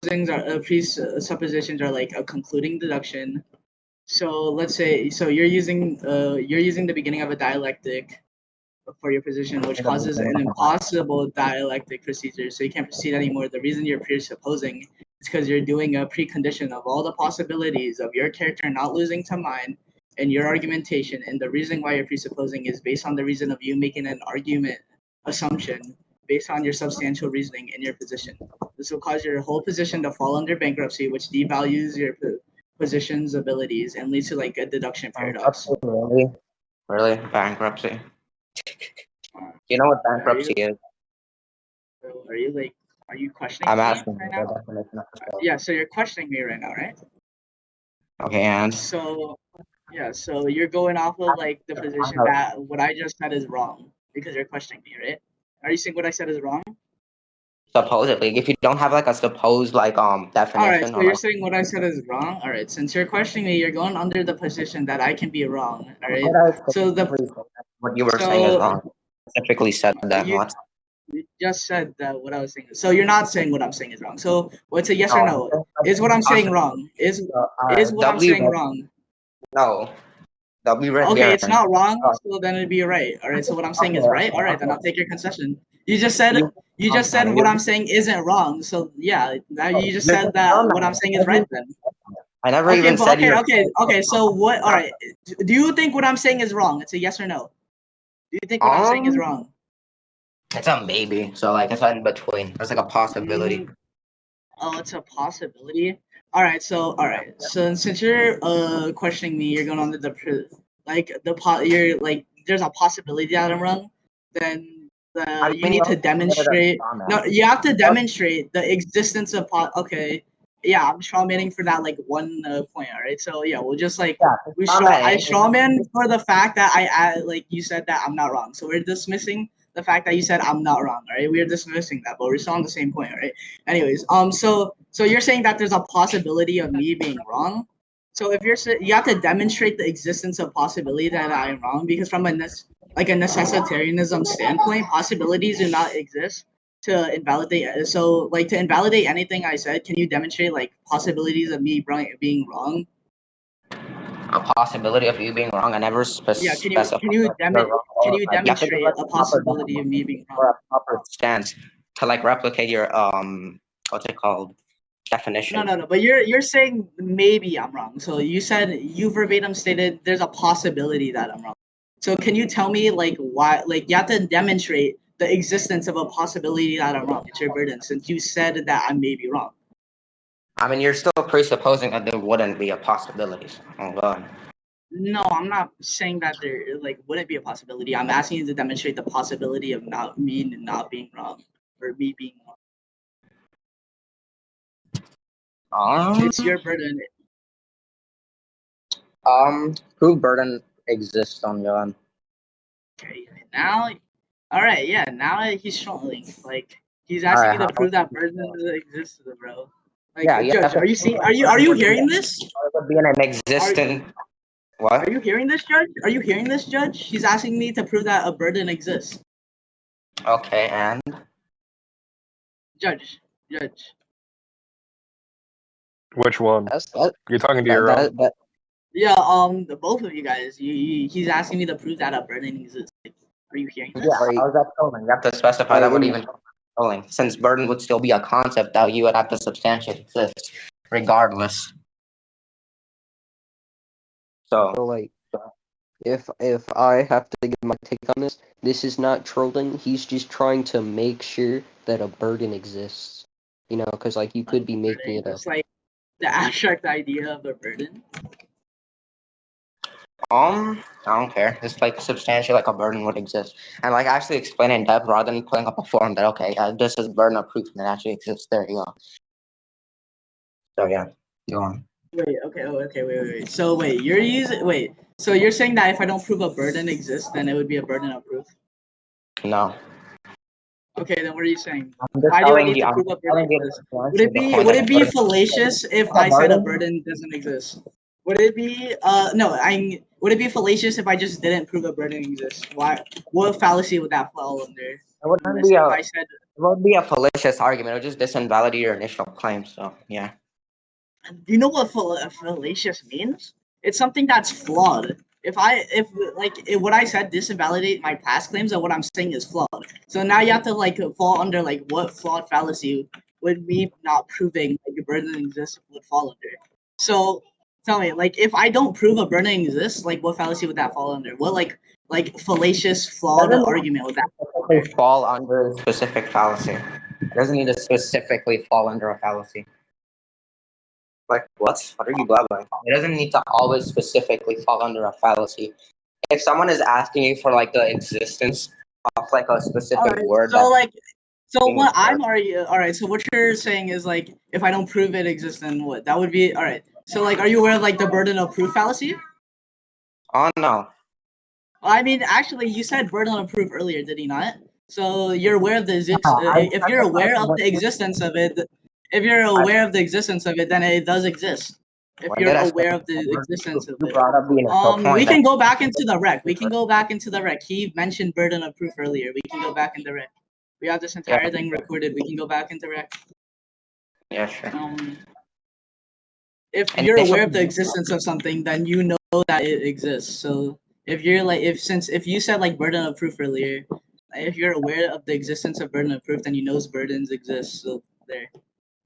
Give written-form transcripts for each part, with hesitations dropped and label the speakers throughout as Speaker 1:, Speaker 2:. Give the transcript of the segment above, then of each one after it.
Speaker 1: presuppositions are like a concluding deduction. So let's say you're using the beginning of a dialectic for your position, which causes an impossible dialectic procedure. So you can't proceed anymore. The reason you're presupposing is because you're doing a precondition of all the possibilities of your character not losing to mine and your argumentation. And the reason why you're presupposing is based on the reason of you making an argument assumption based on your substantial reasoning in your position. This will cause your whole position to fall under bankruptcy, which devalues your position's abilities and leads to like a deduction paradox.
Speaker 2: Really? Bankruptcy? You know what bankruptcy is?
Speaker 1: Are you questioning
Speaker 2: I'm
Speaker 1: me
Speaker 2: asking
Speaker 1: right
Speaker 2: you
Speaker 1: now?
Speaker 2: the definition of
Speaker 1: Yeah, so you're questioning me right now, right?
Speaker 2: Okay, and?
Speaker 1: So you're going off of like the position that what I just said is wrong because you're questioning me, right? Are you saying what I said is wrong?
Speaker 2: Supposedly, if you don't have like a supposed like definition.
Speaker 1: All right, so you're saying what I said is wrong. All right, since you're questioning me, you're going under the position that I can be wrong. All right. So
Speaker 2: what you were saying is wrong. Specifically said that.
Speaker 1: You just said that what I was saying. So you're not saying what I'm saying is wrong. So what's a yes or no? Is what I'm saying wrong? Is what I'm saying wrong?
Speaker 2: No.
Speaker 1: Okay, it's not wrong, so then it'd be right. All right, so what I'm saying is right. All right, then I'll take your concession. You just said what I'm saying isn't wrong. So yeah, now you just said that what I'm saying is right then.
Speaker 2: I never even said
Speaker 1: okay. So what? All right. Do you think what I'm saying is wrong? It's a yes or no. Do you think what I'm saying is wrong?
Speaker 2: It's a maybe. So like it's in between. There's like a possibility.
Speaker 1: Oh, it's a possibility. All right. So since you're questioning me, you're going on to you're like there's a possibility that I'm wrong. Then you need to demonstrate. No, you have to demonstrate the existence of okay. Yeah, I'm strawmanning for that like one point. All right. So yeah, we'll just like I strawman for the fact that I like you said that I'm not wrong. So we're dismissing the fact that you said I'm not wrong. All right. We're dismissing that, but we're still on the same point. All right. Anyways, so you're saying that there's a possibility of me being wrong. So if you have to demonstrate the existence of possibility that I am wrong, because from a necessitarianism standpoint, possibilities do not exist to invalidate. So like to invalidate anything I said, can you demonstrate like possibilities of me being wrong?
Speaker 2: A possibility of you being wrong. I never specified.
Speaker 1: Can you demonstrate a possibility of me being wrong?
Speaker 2: For a proper stance to like replicate your what's it called? Definition.
Speaker 1: No. But you're saying maybe I'm wrong. So you verbatim stated there's a possibility that I'm wrong. So can you tell me like why? Like you have to demonstrate the existence of a possibility that I'm wrong. It's your burden since you said that I may be wrong.
Speaker 2: I mean, you're still presupposing that there wouldn't be a possibility. Oh God.
Speaker 1: No, I'm not saying that there like wouldn't be a possibility. I'm asking you to demonstrate the possibility of not being wrong or me being wrong. It's your burden.
Speaker 2: Proof burden exists on your end.
Speaker 1: Okay, now, all right, yeah. Now he's trolling. Like he's asking me to prove that burden exists, bro. Like, yeah, Judge, are you hearing this?
Speaker 2: Being an existent. What?
Speaker 1: Are you hearing this, Judge? Are you hearing this, Judge? He's asking me to prove that a burden exists.
Speaker 2: Okay, and?
Speaker 1: Judge.
Speaker 3: Which one? You're talking to your own?
Speaker 1: Yeah, the both of you guys. He's asking me to prove that a burden exists. Like, are you hearing this?
Speaker 2: Yeah, how's that trolling? You have to specify that would even trolling. Since burden would still be a concept that you would have to substantiate exist, regardless. So
Speaker 4: like, if I have to give my take on this, this is not trolling. He's just trying to make sure that a burden exists. You know, because like you could be making it up.
Speaker 1: It's like the abstract idea of a burden.
Speaker 2: I don't care. Just like substantially like a burden would exist, and like actually explain in depth rather than putting up a form that okay, this is burden of proof and it actually exists. There you go. So yeah, go on.
Speaker 1: Wait. So so you're saying that if I don't prove a burden exists, then it would be a burden of proof?
Speaker 2: No.
Speaker 1: Okay, then what are you saying? Why do I need to prove a burden exists? Would it be fallacious if I said a burden doesn't exist? Would it be would it be fallacious if I just didn't prove a burden exists? Why? What fallacy would that fall under?
Speaker 2: It wouldn't be
Speaker 1: if I said
Speaker 2: won't be a fallacious argument. It'll just disinvalidate your initial claim. So yeah.
Speaker 1: Do you know what fallacious means? It's something that's flawed. If what I said disinvalidate my past claims, and what I'm saying is flawed. So now you have to like fall under like what flawed fallacy would me not proving like a burden exists would fall under. So tell me, like if I don't prove a burden exists, like what fallacy would that fall under? What like fallacious flawed argument would that
Speaker 2: fall under a specific fallacy? It doesn't need to specifically fall under a fallacy. Like what? What are you blabbering? It doesn't need to always specifically fall under a fallacy. If someone is asking you for like the existence of like a specific word,
Speaker 1: so what I'm arguing, all right. So what you're saying is like if I don't prove it exists, then what? That would be all right. So like, are you aware of like the burden of proof fallacy?
Speaker 2: Oh no.
Speaker 1: I mean, actually, you said burden of proof earlier, did he not? So you're aware of the if you're aware of the existence of it, if you're aware of the existence of it, then it does exist. If you're aware of the existence of it, we can go back into the rec. We can go back into the rec. He mentioned burden of proof earlier. We can go back in the rec. We have this entire thing recorded. We can go back into rec.
Speaker 2: Yeah, sure.
Speaker 1: If you're aware of the existence of something, then you know that it exists. So if you're like, if you said like burden of proof earlier, if you're aware of the existence of burden of proof, then you know burdens exist. So there.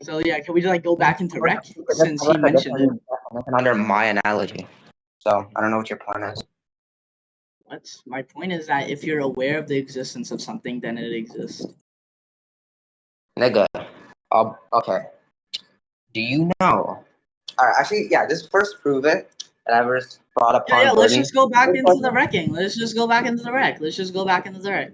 Speaker 1: So yeah, can we just like go back into rec since he mentioned it?
Speaker 2: Under my analogy. So I don't know what your point is.
Speaker 1: What's my point is that if you're aware of the existence of something, then it exists.
Speaker 2: Nigga. Okay. Do you know? Alright, actually, yeah, just first prove it. And I first brought upon.
Speaker 1: Yeah, let's just go back into the wrecking. Let's just go back into the rec. Let's just go back into the rec.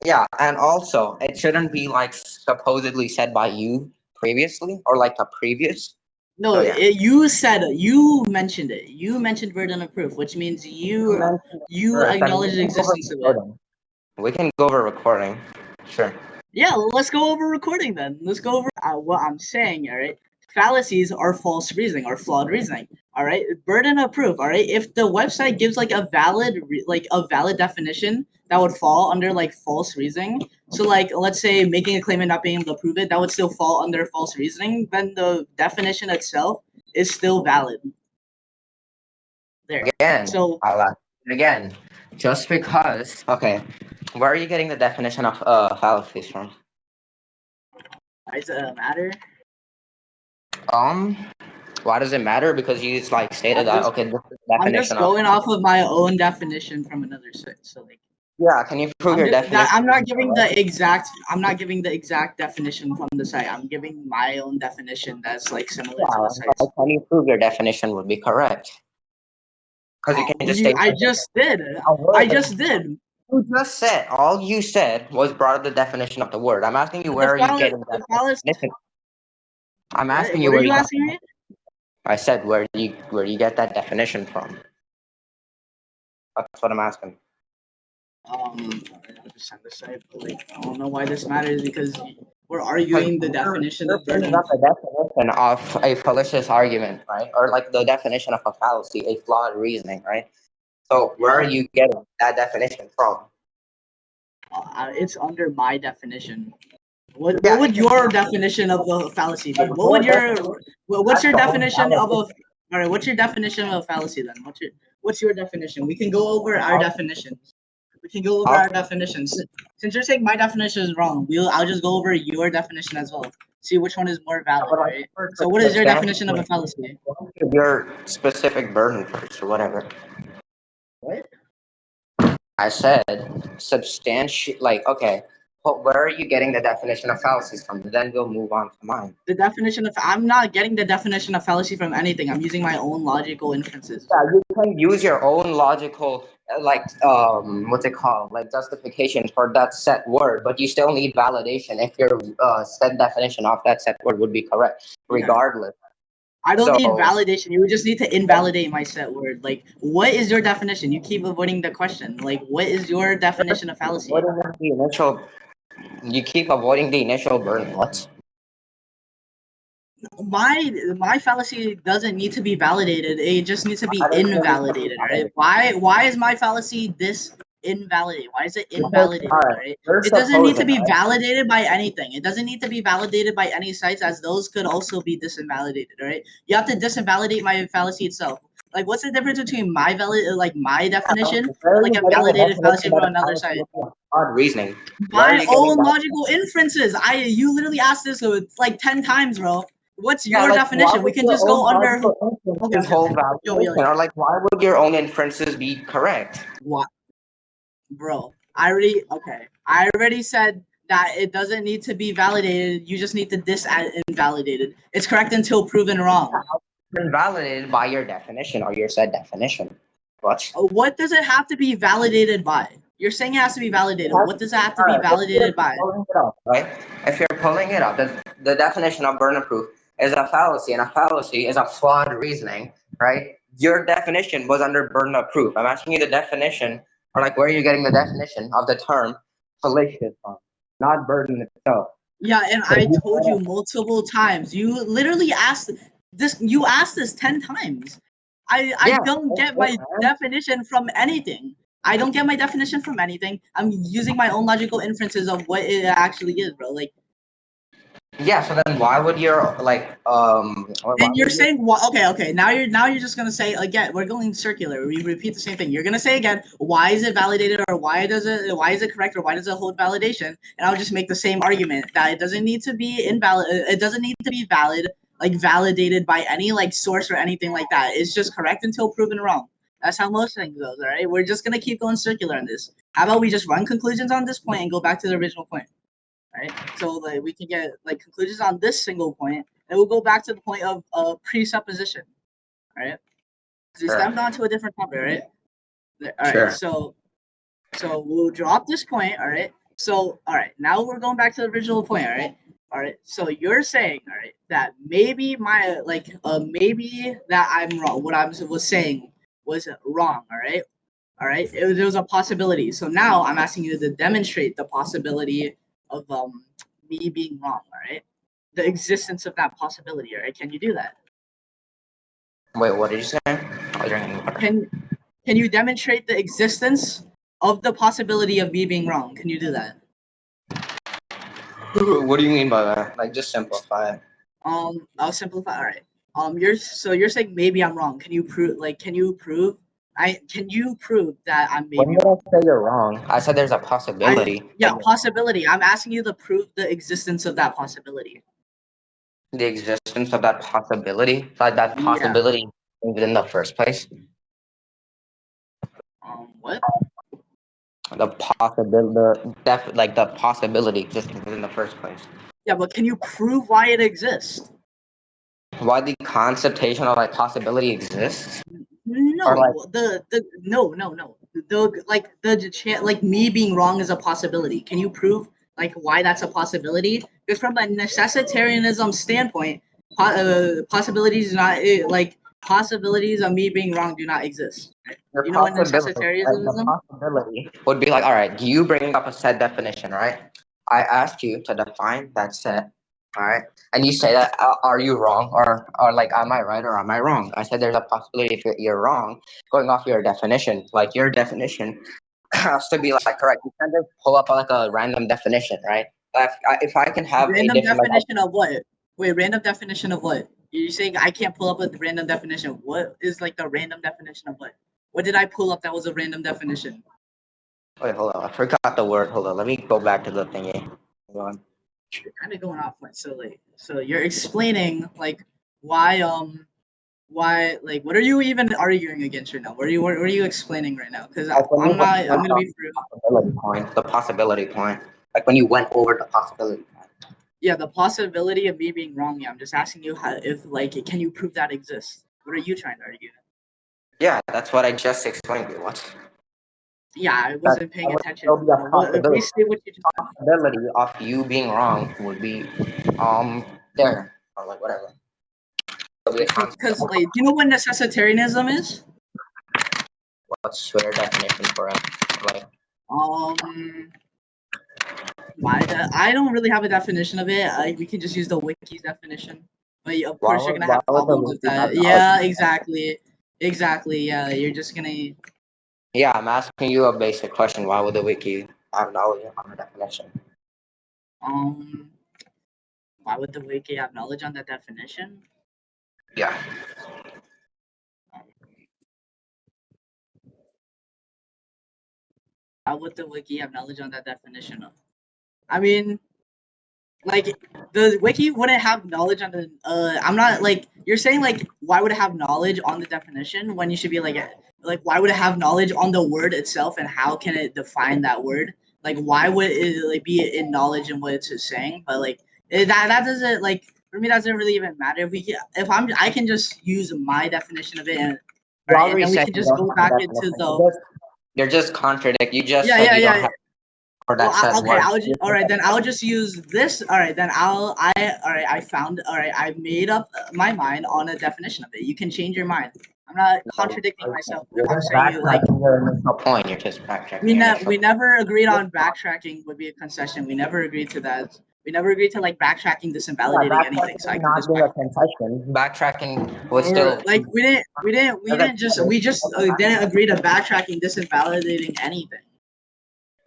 Speaker 2: Yeah, and also it shouldn't be like supposedly said by you previously or like a previous.
Speaker 1: No, so, yeah. You mentioned it. You mentioned burden of proof, which means you acknowledge the existence of it.
Speaker 2: We can go over recording. Sure.
Speaker 1: Yeah, let's go over recording then. Let's go over what I'm saying, all right? Fallacies are false reasoning or flawed reasoning, all right? Burden of proof, all right? If the website gives like a valid definition that would fall under like false reasoning, so like let's say making a claim and not being able to prove it, that would still fall under false reasoning, then the definition itself is still valid. There.
Speaker 2: Again, just because, okay, where are you getting the definition of fallacies from?
Speaker 1: Why does it matter?
Speaker 2: Why does it matter? Because you just like stated that, okay, this is the definition.
Speaker 1: I'm just going off of my own definition from another site, so like.
Speaker 2: Yeah, can you prove your definition?
Speaker 1: I'm not giving the exact definition from the site. I'm giving my own definition that's like similar to the site.
Speaker 2: Can you prove your definition would be correct? Because you can just say.
Speaker 1: I just did.
Speaker 2: You just said all you said was brought up the definition of the word. I'm asking you where are you getting that definition? I'm asking you where you asking me? I said where you get that definition from. That's what I'm asking.
Speaker 1: I'll just send the site, but like I don't know why this matters because we're arguing the definition of burden.
Speaker 2: Not the definition of a fallacious argument, right? Or like the definition of a fallacy, a flawed reasoning, right? So where are you getting that definition from?
Speaker 1: It's under my definition. What would your definition of a fallacy be? What's your definition of a all right? What's your definition of a fallacy then? What's your definition? We can go over our definitions. We can go over our definitions. Since you're saying my definition is wrong, I'll just go over your definition as well. See which one is more valid, right? So what is your definition of a fallacy?
Speaker 2: Your specific burden first or whatever.
Speaker 1: What?
Speaker 2: I said substantiate, like, okay, where are you getting the definition of fallacies from? Then we'll move on to mine.
Speaker 1: The definition of, I'm not getting the definition of fallacy from anything. I'm using my own logical inferences.
Speaker 2: Yeah, you can use your own logical, like, what's it called? Like justification for that set word, but you still need validation if your set definition of that set word would be correct, regardless.
Speaker 1: I don't need validation. You would just need to invalidate my set word. Like, what is your definition? You keep avoiding the question. Like, what is your definition of fallacy?
Speaker 2: You keep avoiding the initial burden. What?
Speaker 1: My fallacy doesn't need to be validated. It just needs to be invalidated, right? Why is my fallacy this invalidated? Why is it invalidated? Right? It doesn't need to be validated by anything. It doesn't need to be validated by any sites, as those could also be disinvalidated. Right? You have to disinvalidate my fallacy itself. Like, what's the difference between my definition and like a validated fallacy from another site?
Speaker 2: Odd reasoning.
Speaker 1: My own logical inferences. You literally asked this like 10 times, bro. What's your definition? We can just go under
Speaker 2: this whole validation, or like, why would your own inferences be correct?
Speaker 1: What, bro? I already said that it doesn't need to be validated. You just need to disinvalidate it. It's correct until proven wrong.
Speaker 2: Invalidated by your definition or your said definition.
Speaker 1: What does it have to be validated by? You're saying it has to be validated. What does it have to be validated by?
Speaker 2: Right? If you're pulling it up, the definition of burden of proof is a fallacy, and a fallacy is a flawed reasoning, right? Your definition was under burden of proof. I'm asking you the definition, or like, where are you getting the definition of the term fallacious from? Not burden itself.
Speaker 1: Yeah, and I told you multiple times. You literally asked this. You asked this 10 times. I don't get my definition from anything. I don't get my definition from anything. I'm using my own logical inferences of what it actually is, bro. Like.
Speaker 2: Yeah, so then why would your
Speaker 1: and you're saying okay. Now you're just gonna say again. We're going circular. We repeat the same thing. You're gonna say again. Why is it validated, or why is it correct, or why does it hold validation? And I'll just make the same argument that it doesn't need to be invalid. It doesn't need to be valid, like validated by any like source or anything like that. It's just correct until proven wrong. That's how most things goes. All right. We're just gonna keep going circular on this. How about we just run conclusions on this point and go back to the original point? Right, so like we can get like conclusions on this single point, and we'll go back to the point of presupposition. Right, because we stepped on to a different topic. Right, all right. So we'll drop this point. All right. So all right, now we're going back to the original point. All right. So you're saying that maybe maybe that I'm wrong. What I was saying was wrong. All right. There was a possibility. So now I'm asking you to demonstrate the possibility of me being wrong, all right? The existence of that possibility, all right? Can you do that?
Speaker 2: Wait, what did you say?
Speaker 1: Can you demonstrate the existence of the possibility of me being wrong? Can you do that?
Speaker 2: What do you mean by that? Like, just simplify it.
Speaker 1: I'll simplify. All right. You're saying maybe I'm wrong. Can you prove? Can you prove that I'm maybe
Speaker 2: wrong? When did I say you're wrong? I said there's a possibility.
Speaker 1: Possibility. I'm asking you to prove the existence of that possibility.
Speaker 2: The existence of that possibility? Like that possibility in the first place?
Speaker 1: What?
Speaker 2: The possibility existing in the first place.
Speaker 1: Yeah, but can you prove why it exists?
Speaker 2: Why the conceptation of like possibility exists?
Speaker 1: No, no. Like me being wrong is a possibility. Can you prove like why that's a possibility? Because from a necessitarianism standpoint, possibilities of me being wrong do not exist. Right? You know what necessitarianism is?
Speaker 2: The possibility would be like, all right, you bring up a set definition, right? I asked you to define that set. All right, and you say that are you wrong or like am I right or am I wrong? I said there's a possibility if you're wrong, going off your definition. Like your definition has to be like correct. You can't just pull up like a random definition, right? If I can have
Speaker 1: random definition of what? Wait, random definition of what? You're saying I can't pull up a random definition. What is like the random definition of what? What did I pull up that was a random definition?
Speaker 2: Wait, hold on. I forgot the word. Hold on. Let me go back to the thingy. Hold on.
Speaker 1: You're kind of going off point. So you're explaining like why like what are you even arguing against right now? What are you explaining right now? Because I'm gonna be free.
Speaker 2: The possibility point. Like when you went over the possibility point.
Speaker 1: Yeah, the possibility of me being wrong. Yeah, I'm just asking you can you prove that exists? What are you trying to argue?
Speaker 2: Yeah, that's what I just explained to you. What?
Speaker 1: Yeah, I wasn't paying attention.
Speaker 2: Possibility of you being wrong would be there or like whatever.
Speaker 1: Because like, do you know what necessitarianism is?
Speaker 2: What's your definition for it? Like
Speaker 1: I don't really have a definition of it. We can just use the wiki's definition. But of course you're gonna have problems with that. Yeah, exactly. Yeah, you're just gonna.
Speaker 2: Yeah, I'm asking you a basic question. Why would the wiki have knowledge on the definition?
Speaker 1: Why would the wiki have knowledge on that definition?
Speaker 2: Yeah.
Speaker 1: Why would the wiki have knowledge on that definition? I mean, like the wiki wouldn't have knowledge on the. I'm not like you're saying like why would it have knowledge on the definition when you should be like why would it have knowledge on the word itself and how can it define that word? Like why would it like be in knowledge in what it's saying? But like that doesn't like for me that doesn't really even matter. If I can just use my definition of it and right, and then we can just go back into the.
Speaker 2: You're just contradict. You just
Speaker 1: Yeah,
Speaker 2: said
Speaker 1: yeah,
Speaker 2: you
Speaker 1: yeah.
Speaker 2: don't have. Or that says
Speaker 1: okay,
Speaker 2: word.
Speaker 1: all right. Then I'll just use this. All right, then all right. I found. All right, I made up my mind on a definition of it. You can change your mind. I'm not contradicting myself.
Speaker 2: You're
Speaker 1: I'm
Speaker 2: just
Speaker 1: saying you like
Speaker 2: backtracking your initial point. You're just backtracking your initial
Speaker 1: we never agreed on backtracking would be a concession. We never agreed to that. We never agreed to like backtracking this invalidating anything. So I can just
Speaker 2: not a concession. Backtracking would
Speaker 1: or
Speaker 2: still
Speaker 1: like we just didn't agree to backtracking this invalidating anything.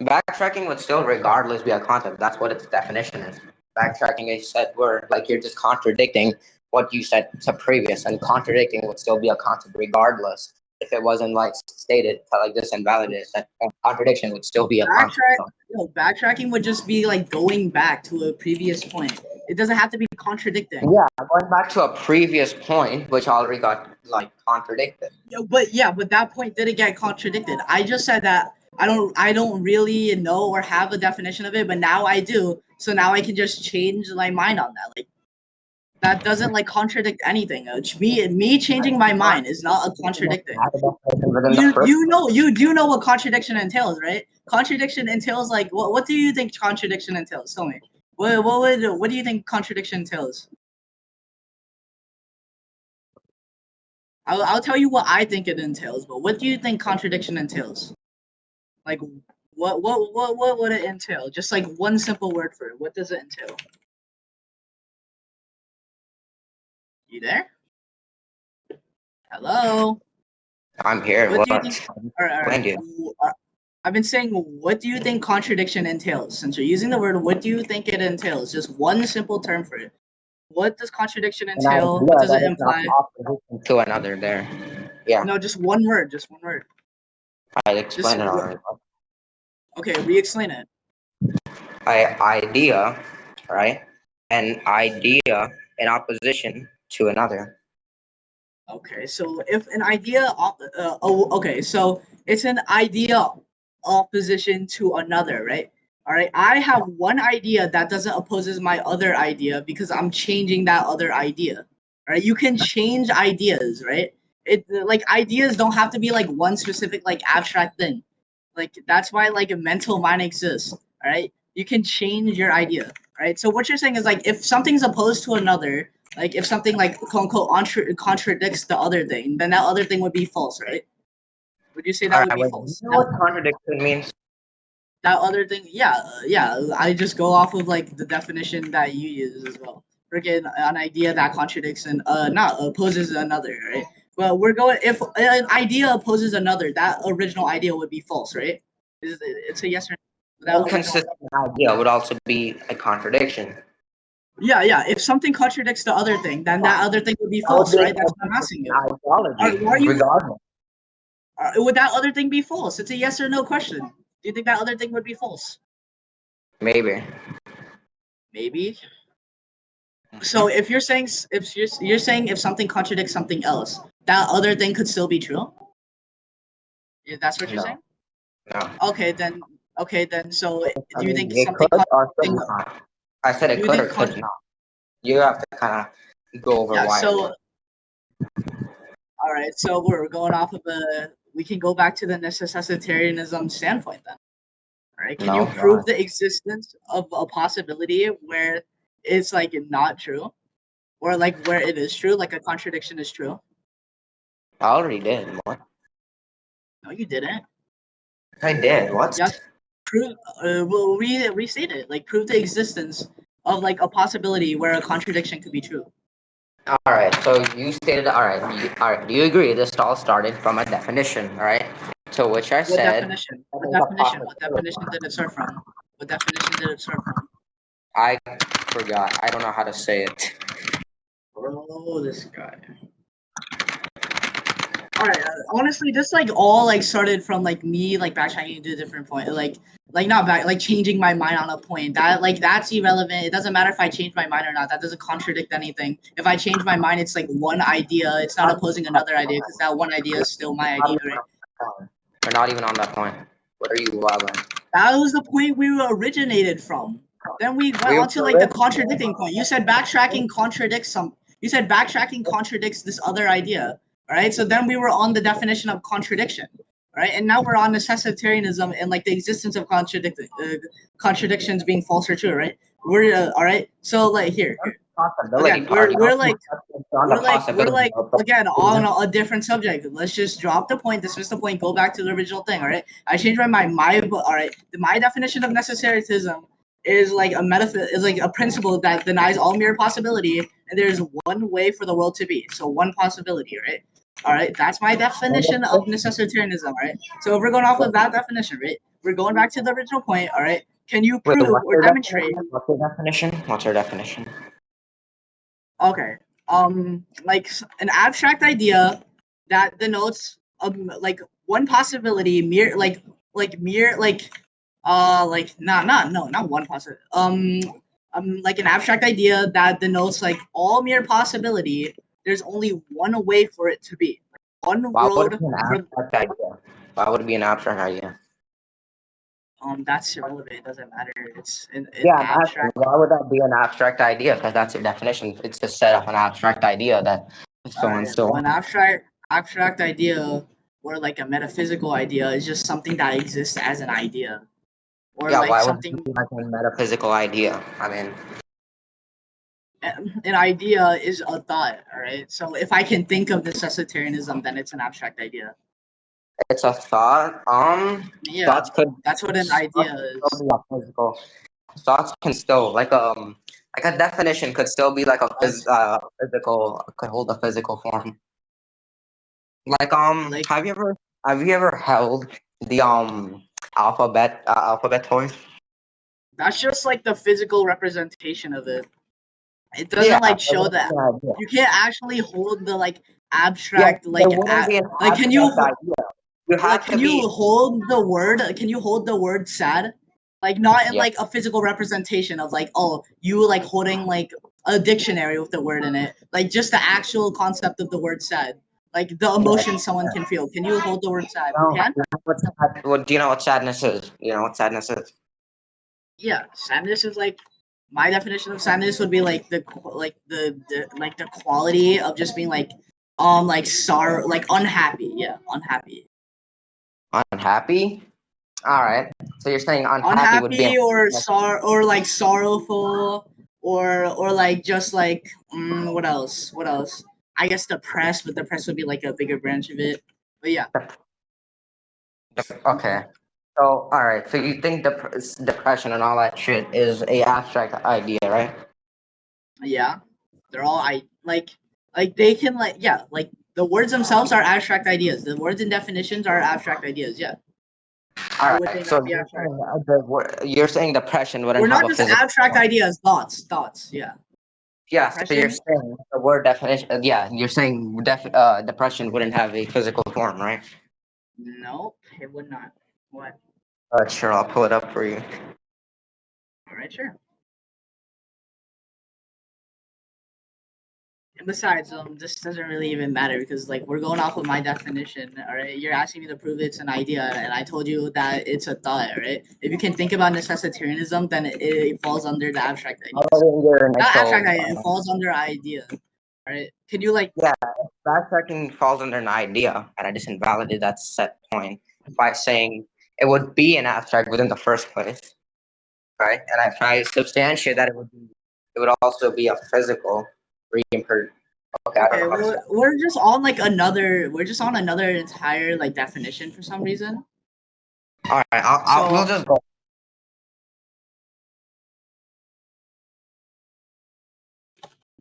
Speaker 2: backtracking would still regardless be a concept. That's what its definition is. Backtracking a set word, like you're just contradicting what you said to previous, and contradicting would still be a concept regardless if it wasn't like stated to like this invalidate. That contradiction would still be a concept.
Speaker 1: Backtracking would just be like going back to a previous point. It doesn't have to be contradicting.
Speaker 2: Yeah, going back to a previous point, which already got like contradicted.
Speaker 1: But that point didn't get contradicted. I just said that I don't really know or have a definition of it, but now I do. So now I can just change my mind on that. Like that doesn't like contradict anything. Me changing my mind is not a contradicting. You do know what contradiction entails, right? Contradiction entails like what do you think contradiction entails? Tell me. What do you think contradiction entails? I'll tell you what I think it entails, but what do you think contradiction entails? Like what would it entail? Just like one simple word for it. What does it entail? You there? Hello?
Speaker 2: I'm here.
Speaker 1: What do you think? All right.
Speaker 2: You.
Speaker 1: I've been saying, what do you think contradiction entails? Since you're using the word, what do you think it entails? Just one simple term for it. What does contradiction entail? What does it imply?
Speaker 2: To another there. Yeah.
Speaker 1: No, just one word. Just one word.
Speaker 2: I explained it already.
Speaker 1: Okay, re-explain it.
Speaker 2: Idea, right? An idea in opposition to another.
Speaker 1: Okay, so if an idea, okay, so it's an idea opposition to another, right? All right, I have one idea that doesn't opposes my other idea because I'm changing that other idea. All right, you can change ideas, right? It like ideas don't have to be like one specific like abstract thing. Like that's why like a mental mind exists. All right, you can change your idea. Right. So what you're saying is like if something's opposed to another, like if something like quote unquote contradicts the other thing, then that other thing would be false, right? Would you say that would be false?
Speaker 2: You know what contradiction means?
Speaker 1: That other thing, yeah. I just go off of like the definition that you use as well. Freaking an idea that contradicts and not opposes another, right? But we're going if an idea opposes another, that original idea would be false, right? It's a yes or no.
Speaker 2: Inconsistent idea would also be a contradiction.
Speaker 1: Yeah. If something contradicts the other thing, then that other thing would be false, right? That's what I'm asking you. Would that other thing be false? It's a yes or no question. Do you think that other thing would be false?
Speaker 2: Maybe.
Speaker 1: Maybe. So if you're saying you're saying if something contradicts something else, that other thing could still be true. Yeah, that's what you're saying.
Speaker 2: No.
Speaker 1: Okay then. So do you think
Speaker 2: it
Speaker 1: something?
Speaker 2: Could or could not. I said it could or could not. You have to kind of go over why.
Speaker 1: So. All right. So we're going off of we can go back to the necessitarianism standpoint then. All right. Can you prove the existence of a possibility where it's like not true, or like where it is true, like a contradiction is true?
Speaker 2: I already did. What?
Speaker 1: No, you didn't.
Speaker 2: I did. What?
Speaker 1: Yes. Prove. Well, restate it. Like prove the existence of like a possibility where a contradiction could be true.
Speaker 2: All right. So you stated. All right. Do you agree? This all started from a definition. All right. To which I
Speaker 1: What
Speaker 2: said.
Speaker 1: definition? What definition? What definition did it start from? What definition did it start from?
Speaker 2: I forgot. I don't know how to say it.
Speaker 1: Oh, this guy. All right. Honestly, this like all like started from like me like backtracking to a different point. Like not back like changing my mind on a point. That like that's irrelevant. It doesn't matter if I change my mind or not. That doesn't contradict anything. If I change my mind, it's like one idea. It's not opposing another idea because that one idea is still my idea, right?
Speaker 2: We're not even on that point. What are you wobbling?
Speaker 1: That was the point we originated from. Then we went on to like the contradicting point. You said backtracking contradicts some. You said backtracking contradicts this other idea. All right. So then we were on the definition of contradiction. Right. And now we're on necessitarianism and like the existence of contradictions being false or true. Right. We're all right. So like here. Again, we're like again on a different subject. Let's just drop the point, dismiss the point, go back to the original thing. All right, I changed my mind. All right, my definition of necessarianism is like is like a principle that denies all mere possibility, and there's one way for the world to be. So one possibility, right? All right, that's my definition of necessitarianism. All right, so if we're going off of that definition, right, we're going back to the original point. All right, can you prove or demonstrate?
Speaker 2: What's your definition? What's your definition?
Speaker 1: Okay. Like an abstract idea that denotes like one possibility, not one possibility. Like an abstract idea that denotes like all mere possibility. There's only one way for it to be. One road.
Speaker 2: Why would it be an abstract idea?
Speaker 1: That's irrelevant. It doesn't matter. It's an
Speaker 2: abstract. Why would that be an abstract idea? Because that's your definition. It's the set of an abstract idea that so and so.
Speaker 1: An abstract idea or like a metaphysical idea is just something that exists as an idea. Or
Speaker 2: yeah,
Speaker 1: like
Speaker 2: why
Speaker 1: something
Speaker 2: would it be like a metaphysical idea? I mean,
Speaker 1: an idea is a thought, all right? So if I can think of necessitarianism, then it's an abstract idea.
Speaker 2: It's a thought.
Speaker 1: Yeah,
Speaker 2: that's
Speaker 1: what an idea is.
Speaker 2: Physical. Thoughts can still like a definition could still be like a physical, could hold a physical form. Like have you ever held the alphabet toys?
Speaker 1: That's just like the physical representation of it. It doesn't show that you can't actually hold the like abstract can you hold the word? Can you hold the word sad? Like not in like a physical representation of like you like holding like a dictionary with the word in it. Like just the actual concept of the word sad. Like the emotion someone can feel. Can you hold the word sad? You can?
Speaker 2: Well, do you know what sadness is? Do you know what sadness is?
Speaker 1: Yeah, sadness is like my definition of sadness would be like the quality of just being like sorrow, like unhappy. Yeah, unhappy.
Speaker 2: Unhappy? All right. So you're saying unhappy would be
Speaker 1: or like sorrowful or like just like what else? What else? I guess depressed, but depressed would be like a bigger branch of it. But yeah.
Speaker 2: Okay. So all right. So you think depression and all that shit is a abstract idea, right?
Speaker 1: Yeah. They're all like they can like the words themselves are abstract ideas. The words and definitions are abstract ideas. Yeah.
Speaker 2: All right. So you're saying depression wouldn't have a physical.
Speaker 1: We're not just abstract ideas. Thoughts. Yeah.
Speaker 2: Yeah. So you're saying the word definition. Yeah. You're saying depression wouldn't have a physical form, right?
Speaker 1: Nope. It would not. What?
Speaker 2: Sure. I'll pull it up for you.
Speaker 1: All right. Sure. And besides, this doesn't really even matter because like we're going off of my definition, all right? You're asking me to prove it's an idea, and I told you that it's a thought, right? If you can think about necessitarianism, then it falls under the abstract idea. Not abstract idea, it falls under idea, right? Can you like?
Speaker 2: Yeah, backtracking falls under an idea, and I just invalidated that set point by saying it would be an abstract within the first place, right? And I tried to substantiate that it would also be a physical.
Speaker 1: Okay, we're just on another entire like definition for some reason.
Speaker 2: All right, we'll just go.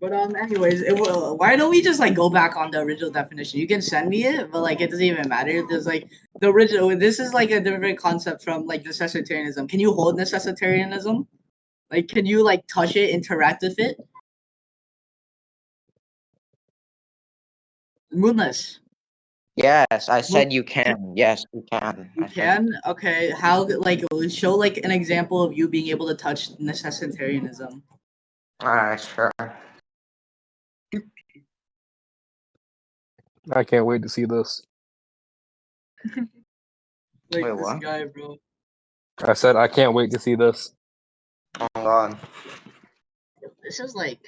Speaker 1: But anyways, why don't we just like go back on the original definition? You can send me it, but like it doesn't even matter. There's like the original. This is like a different concept from like necessitarianism. Can you hold necessitarianism? Like, can you like touch it, interact with it? Moonless.
Speaker 2: Yes, I said you can. Yes, you can.
Speaker 1: You can? Okay. How? Like, show like an example of you being able to touch necessitarianism.
Speaker 2: Alright, sure.
Speaker 3: I can't wait to see this.
Speaker 1: Like
Speaker 2: Wait,
Speaker 1: this
Speaker 2: what?
Speaker 1: guy, bro.
Speaker 3: I said I can't wait to see this.
Speaker 2: Oh god.
Speaker 1: This is like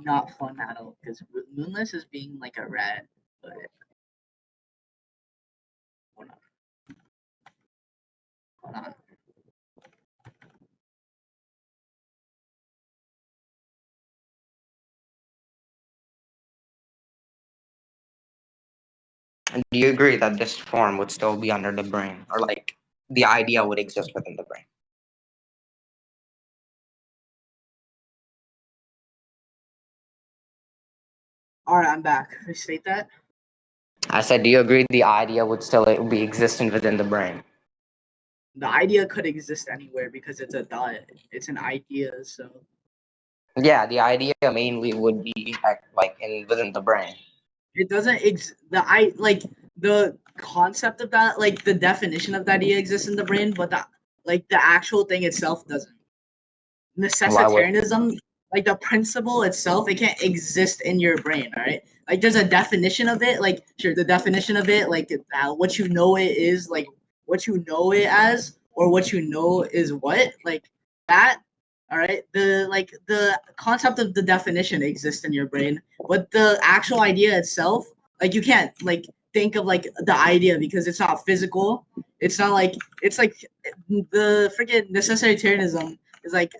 Speaker 1: not fun at all because Moonless is being like a rat. But hold on. Hold on.
Speaker 2: Do you agree that this form would still be under the brain? Or like the idea would exist within the brain?
Speaker 1: Alright, I'm back. Restate that.
Speaker 2: I said, do you agree the idea would still be existent within the brain?
Speaker 1: The idea could exist anywhere because it's a dot. It's an idea, so
Speaker 2: Yeah, the idea mainly would be like in within the brain.
Speaker 1: it doesn't the concept of that, like the definition of that idea exists in the brain, but the actual thing itself doesn't.
Speaker 2: Why would?
Speaker 1: Necessitarianism, like the principle itself, it can't exist in your brain, all right? Like there's a definition of it, like sure, the definition of it, like what you know it is, like what you know it as, or what you know is what, like that, all right? The concept of the definition exists in your brain, but the actual idea itself, like you can't like think of like the idea because it's not physical. It's not like it's like the freaking necessitarianism is like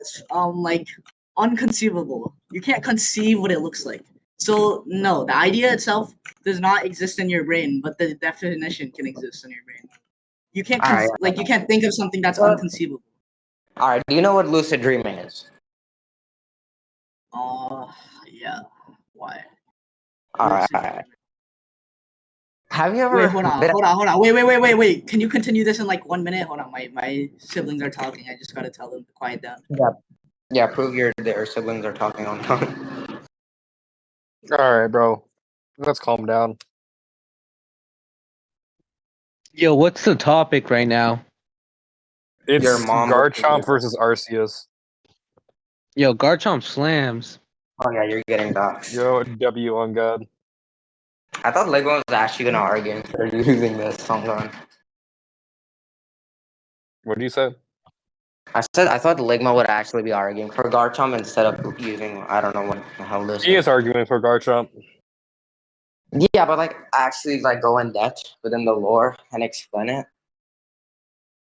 Speaker 1: unconceivable. You can't conceive what it looks like. So no, the idea itself does not exist in your brain, but the definition can exist in your brain. You can't
Speaker 2: All right.
Speaker 1: you can't think of something that's unconceivable.
Speaker 2: All right. Do you know what lucid dreaming is?
Speaker 1: Yeah. Why?
Speaker 2: All right. All right. Have you
Speaker 1: Wait,
Speaker 2: ever
Speaker 1: hold on. Wait. Can you continue this in like 1 minute? Hold on, my siblings are talking. I just gotta tell them to quiet down.
Speaker 2: Yeah. Yeah. Prove their siblings are talking on time.
Speaker 3: All right, bro. Let's calm down.
Speaker 5: Yo, what's the topic right now?
Speaker 3: It's
Speaker 2: Your mom
Speaker 3: Garchomp versus Arceus.
Speaker 5: Yo, Garchomp slams.
Speaker 2: Oh yeah, you're getting doxxed.
Speaker 3: Yo, W on God.
Speaker 2: I thought Lego was actually gonna argue instead of using this. Hold on.
Speaker 3: What did you say?
Speaker 2: I thought Ligma would actually be arguing for Garchomp instead of using I don't know what the hell this
Speaker 3: He
Speaker 2: is.
Speaker 3: is arguing for Garchomp.
Speaker 2: Yeah, but like actually like go in depth within the lore and explain it.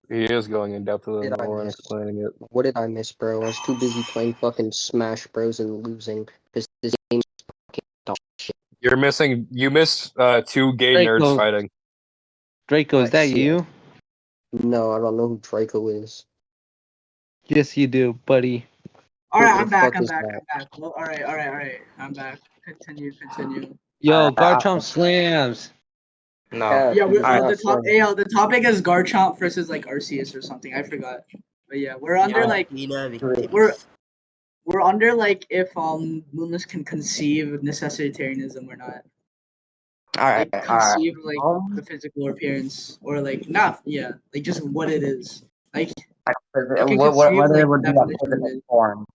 Speaker 3: He is going in depth with
Speaker 4: Did
Speaker 3: the
Speaker 4: I
Speaker 3: lore and
Speaker 4: miss?
Speaker 3: explaining it.
Speaker 4: What did I miss, bro? I was too busy playing fucking Smash Bros and losing because this game's fucking dog shit.
Speaker 3: You missed two gay nerds fighting.
Speaker 5: Draco, is that
Speaker 4: shit.
Speaker 5: you?
Speaker 4: No, I don't know who Draco is.
Speaker 5: Yes, you do, buddy.
Speaker 1: All right,
Speaker 4: Who
Speaker 1: I'm
Speaker 4: the
Speaker 1: back.
Speaker 4: fuck is that?
Speaker 1: Well, all right. I'm back. Continue.
Speaker 5: Yo, Garchomp slams.
Speaker 2: No.
Speaker 1: Yeah,
Speaker 2: Alright.
Speaker 1: the topic is Garchomp versus like Arceus or something. I forgot. But yeah, we're under we're under like if Moonless can conceive necessitarianism or not.
Speaker 2: Alright.
Speaker 1: Like conceive like the physical appearance or like not like just what it is. Like
Speaker 2: Whether
Speaker 1: you can
Speaker 2: it
Speaker 1: conceive
Speaker 2: would
Speaker 1: like
Speaker 2: be a
Speaker 1: definition of
Speaker 2: physical
Speaker 1: it.
Speaker 2: form.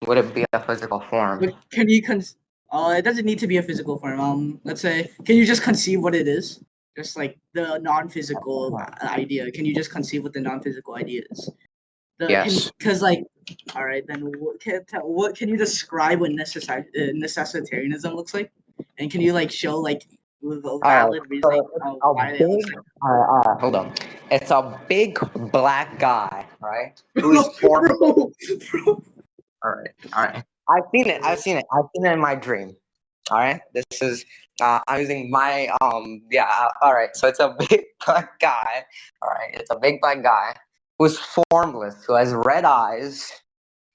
Speaker 2: Would it be a physical form?
Speaker 1: But can you it doesn't need to be a physical form. Let's say, can you just conceive what it is? Just like the non-physical idea. Can you just conceive what the non-physical idea is?
Speaker 2: Yes.
Speaker 1: Because like, all right, then what can you describe what necessitarianism looks like? And can you like show like with a valid reasoning why it looks like?
Speaker 2: Hold on. It's a big black guy, right? Who's formed.
Speaker 1: Bro.
Speaker 2: All right. I've seen it in my dream. All right. This is I'm using my all right. So it's a big black guy. All right. It's a big black guy who's formless, who has red eyes,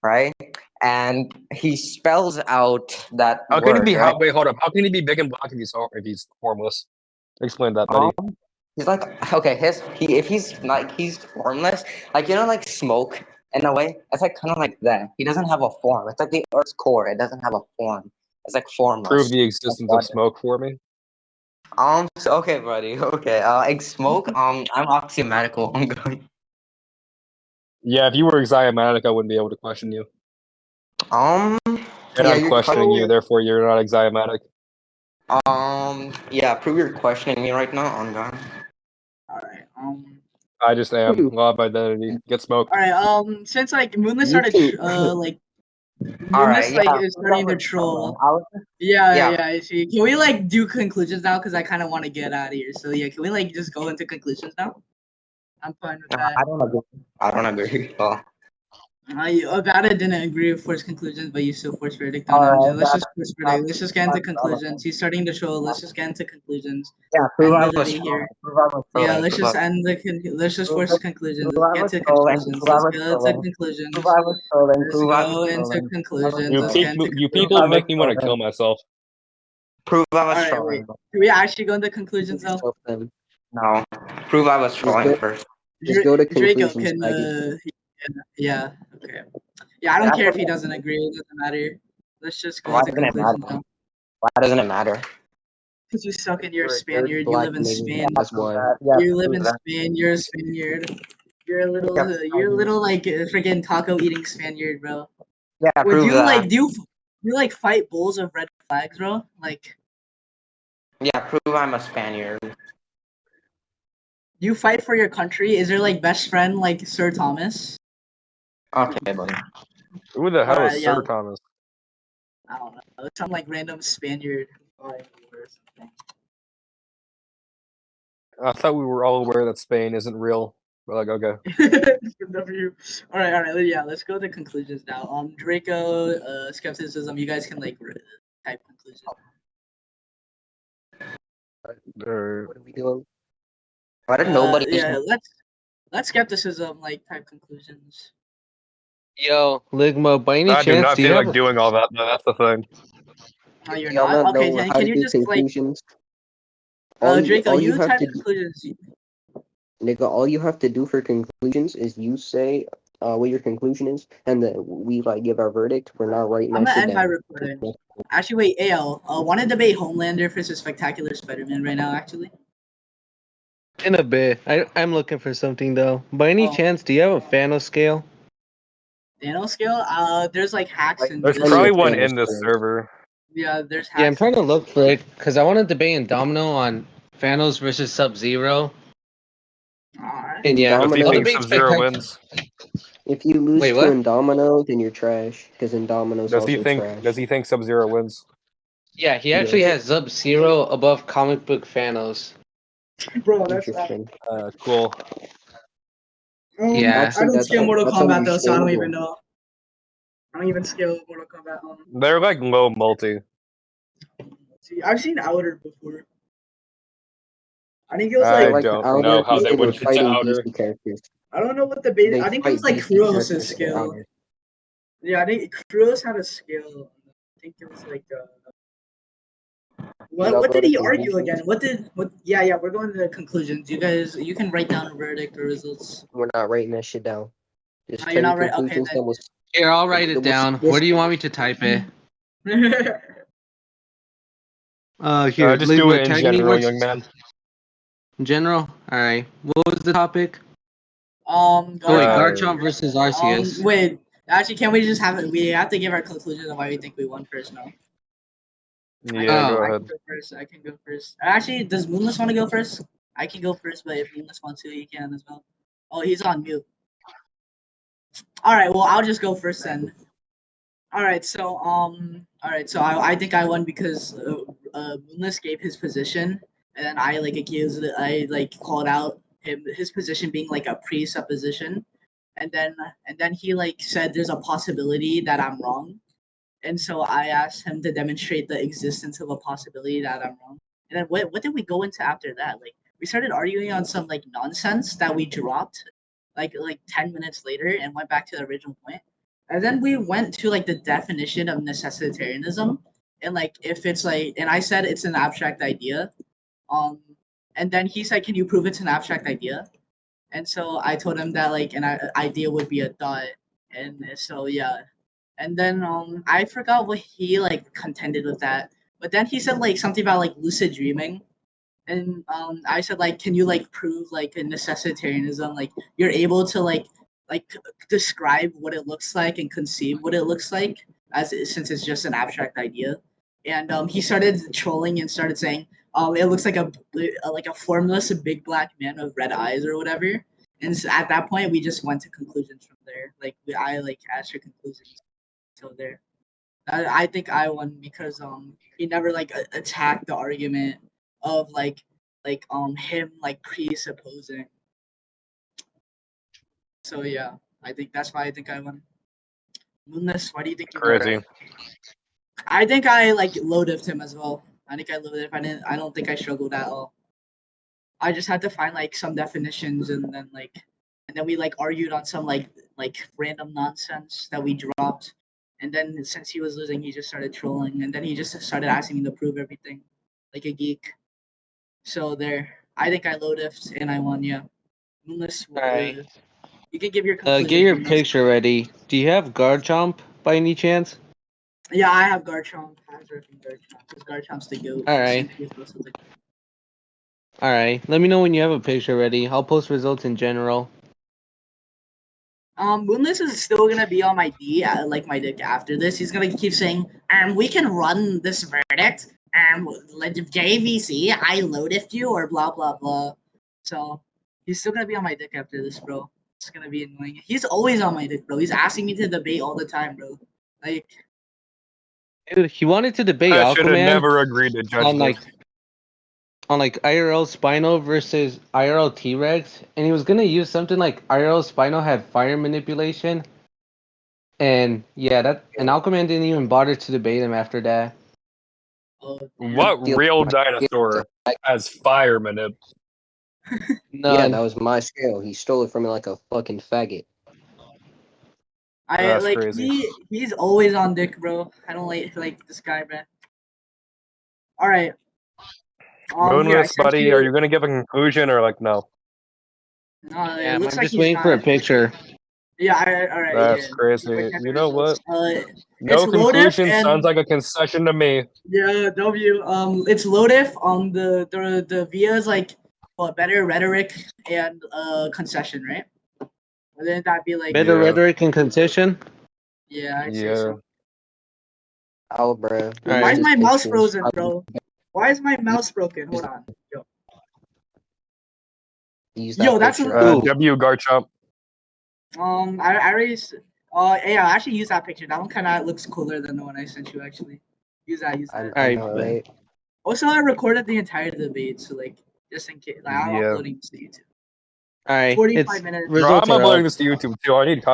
Speaker 2: right? and he spells out that
Speaker 3: How can he
Speaker 2: word,
Speaker 3: be?
Speaker 2: right?
Speaker 3: Wait, hold up. How can he be big and black if he's formless? Explain that, buddy.
Speaker 2: He's like, okay, if he's like, he's formless, like, you know, like smoke in a way. It's like kind of like that. He doesn't have a form. It's like the Earth's core. It doesn't have a form. It's like formless.
Speaker 3: Prove the existence of smoke for me.
Speaker 2: Okay, buddy. Okay. Like smoke. I'm oxymatical. I'm going.
Speaker 3: Yeah, if you were axiomatic, I wouldn't be able to question you.
Speaker 2: And
Speaker 3: yeah, I'm questioning you, therefore you're not axiomatic.
Speaker 2: Yeah, prove you're questioning me right now. I'm going.
Speaker 1: All right.
Speaker 3: I just am. Law of identity. Get smoked.
Speaker 1: All right. Since like Moonless started like Moonless is starting to troll. Yeah. I see. Can we like do conclusions now? Because I kind of want to get out of here. So yeah, can we like just go into conclusions now? I'm fine with that.
Speaker 2: I don't agree.
Speaker 1: Avada didn't agree with forced conclusions, but you still forced verdict on him. Let's just force verdict. Let's just get into conclusions. He's starting to troll. Let's just get into conclusions.
Speaker 2: Yeah, prove I
Speaker 1: was
Speaker 2: here.
Speaker 1: Yeah, let's just end the. Let's just force conclusions. Let's get to conclusions. Let's go to conclusions. Let's go into conclusions.
Speaker 3: You people make me want to kill myself.
Speaker 2: Prove I was
Speaker 1: trolling. Wait. Can we actually go into conclusions now?
Speaker 2: No. Prove I was trolling first.
Speaker 4: Just go to conclusions.
Speaker 1: Draco can. Yeah. Okay. Yeah, I don't care if he doesn't agree. It doesn't matter. Let's just go to conclusions now.
Speaker 2: Why doesn't it matter?
Speaker 1: Because you suck and you're a Spaniard. You live in Spain.
Speaker 4: Yeah,
Speaker 1: you live in Spain. You're a Spaniard. You're a little like freaking taco eating Spaniard, bro.
Speaker 2: Yeah, prove that.
Speaker 1: Like do you like fight bulls of red flags, bro? Like.
Speaker 2: Yeah, prove I'm a Spaniard.
Speaker 1: You fight for your country. Is there like best friend like Sir Thomas?
Speaker 2: Okay, buddy.
Speaker 3: Who the hell is Sir Thomas?
Speaker 1: I don't know. Some like random Spaniard.
Speaker 3: I thought we were all aware that Spain isn't real. We're like, okay.
Speaker 1: All right. Yeah, let's go to conclusions now. Draco, skepticism. You guys can like type conclusions.
Speaker 4: What are we doing?
Speaker 2: Why did nobody?
Speaker 1: Yeah, let's skepticism like type conclusions.
Speaker 5: Yo, Ligma, by any chance,
Speaker 3: do not feel like doing all that. No, that's the thing.
Speaker 1: No, you're not. Okay, can you just
Speaker 4: conclusions?
Speaker 1: like? Draco, you type conclusions.
Speaker 4: Nigga, all you have to do for conclusions is you say what your conclusion is, and then we like give our verdict. We're not writing.
Speaker 1: I'm gonna end my recording. Actually, wait, AL. Want to debate Homelander versus Spectacular Spider-Man right now? Actually.
Speaker 5: In a bit. I'm looking for something though. By any chance, do you have a Thanos scale?
Speaker 1: Thanos scale? There's like hacks and.
Speaker 3: There's probably one in this server.
Speaker 1: Yeah, there's hacks.
Speaker 5: Yeah, I'm trying to look for it because I want to debate in Domino on Thanos versus Sub-Zero. And yeah,
Speaker 3: Sub-Zero wins.
Speaker 4: If you lose to Indomino, then you're trash. Because Indomino's also trash.
Speaker 3: Does he think Sub-Zero wins?
Speaker 5: Yeah, he actually has Sub-Zero above comic book Thanos.
Speaker 1: Bro, that's
Speaker 3: cool.
Speaker 5: Yeah.
Speaker 1: I don't scale Mortal Kombat though, so I don't even know. I don't even scale Mortal Kombat.
Speaker 3: They're like low multi.
Speaker 1: See, I've seen Outer before. I think it was
Speaker 3: I don't know how they would fit to Outer.
Speaker 1: I don't know what the base. I think it was like Kroos' skill. Yeah, I think Kroos had a skill. I think it was like. What did he argue again? Yeah, we're going to the conclusions. You can write down a verdict or results.
Speaker 4: We're not writing that shit down.
Speaker 1: Just you're not right. Okay, then.
Speaker 5: Here, I'll write it down. Where do you want me to type it? Here,
Speaker 3: just do it in general, young man.
Speaker 5: In general? Alright. What was the topic? Garchomp versus Arceus.
Speaker 1: Wait, actually, can we just have it? We have to give our conclusion of why we think we won first now.
Speaker 3: Yeah, go ahead.
Speaker 1: I can go first. Actually, does Moonless want to go first? I can go first, but if Moonless wants to, he can as well. Oh, he's on mute. Alright, well, I'll just go first then. Alright, so I think I won because Moonless gave his position, and then I called out his position being like a presupposition, and then he like said there's a possibility that I'm wrong, and so I asked him to demonstrate the existence of a possibility that I'm wrong. And then what did we go into after that? Like we started arguing on some like nonsense that we dropped like 10 minutes later and went back to the original point. And then we went to like the definition of necessitarianism, and like if it's like, and I said it's an abstract idea, um, and then he said, "Can you prove it's an abstract idea?" And so I told him that like an idea would be a thought, and so yeah, and then I forgot what he like contended with that, but then he said like something about like lucid dreaming, and I said like, can you like prove like a necessitarianism, like you're able to like describe what it looks like and conceive what it looks like since it's just an abstract idea, and he started trolling and started saying, it looks like a formless big black man with red eyes or whatever. And so at that point, we just went to conclusions from there. Like I like asked for conclusions. So there, I think I won because he never like attacked the argument of him like presupposing. So yeah, I think that's why I think I won. Moonless, why do you think you won?
Speaker 3: Crazy.
Speaker 1: I think I like low diffed him as well. I think I low diff. I don't think I struggled at all. I just had to find like some definitions and then we like argued on some like random nonsense that we dropped. And then since he was losing, he just started trolling, and then he just started asking me to prove everything, like a geek. So there, I think I low diffed and I won. Yeah, Moonless.
Speaker 5: Alright.
Speaker 1: You can give your conclusion.
Speaker 5: Get your
Speaker 1: Moonless.
Speaker 5: picture ready. Do you have Garchomp by any chance?
Speaker 1: Yeah, I have Garchomp. I have Garchomp because Garchomp's the goat.
Speaker 5: Alright. Alright. Let me know when you have a picture ready. I'll post results in general.
Speaker 1: Moonless is still gonna be on my D, like my dick after this. He's gonna keep saying, we can run this verdict, JVC, I load if you, or blah blah blah. So he's still gonna be on my dick after this, bro. It's gonna be annoying. He's always on my dick, bro. He's asking me to debate all the time, bro. Like,
Speaker 5: dude, he wanted to debate
Speaker 3: I should have
Speaker 5: Aquaman
Speaker 3: never agreed to judge
Speaker 5: on
Speaker 3: this.
Speaker 5: like IRL Spino versus IRL T-Rex, and he was gonna use something like IRL Spino had fire manipulation, and yeah, and Aquaman didn't even bother to debate him after that.
Speaker 3: What real dinosaur has fire manip?
Speaker 4: Yeah, that was my scale. He stole it from me like a fucking faggot.
Speaker 3: That's crazy.
Speaker 1: He's always on dick, bro. I don't like this guy, man. All right.
Speaker 3: Moonless, buddy, are you gonna give a conclusion or like no?
Speaker 1: It looks
Speaker 5: I'm
Speaker 1: like
Speaker 5: just waiting for a picture.
Speaker 1: Yeah, all right.
Speaker 3: That's crazy. You know what? No conclusion sounds like a concession to me.
Speaker 1: Yeah, W. It's Lodif on the Via's like better rhetoric and concession, right? Wouldn't that be like
Speaker 5: better rhetoric and concession?
Speaker 1: Yeah, I'd say so.
Speaker 4: Oh, bro.
Speaker 1: Why is my mouse frozen, bro? Why is my mouse broken? Hold on. Yo, that's
Speaker 3: W Garchomp.
Speaker 1: I already. Yeah, I actually use that picture. That one kind of looks cooler than the one I sent you. Actually, use that.
Speaker 4: Alright.
Speaker 1: Also, I recorded the entire debate, so like just in case, like, I'm uploading this to YouTube.
Speaker 5: Alright,
Speaker 1: 45 minutes.
Speaker 3: I'm uploading this to YouTube too. I need content.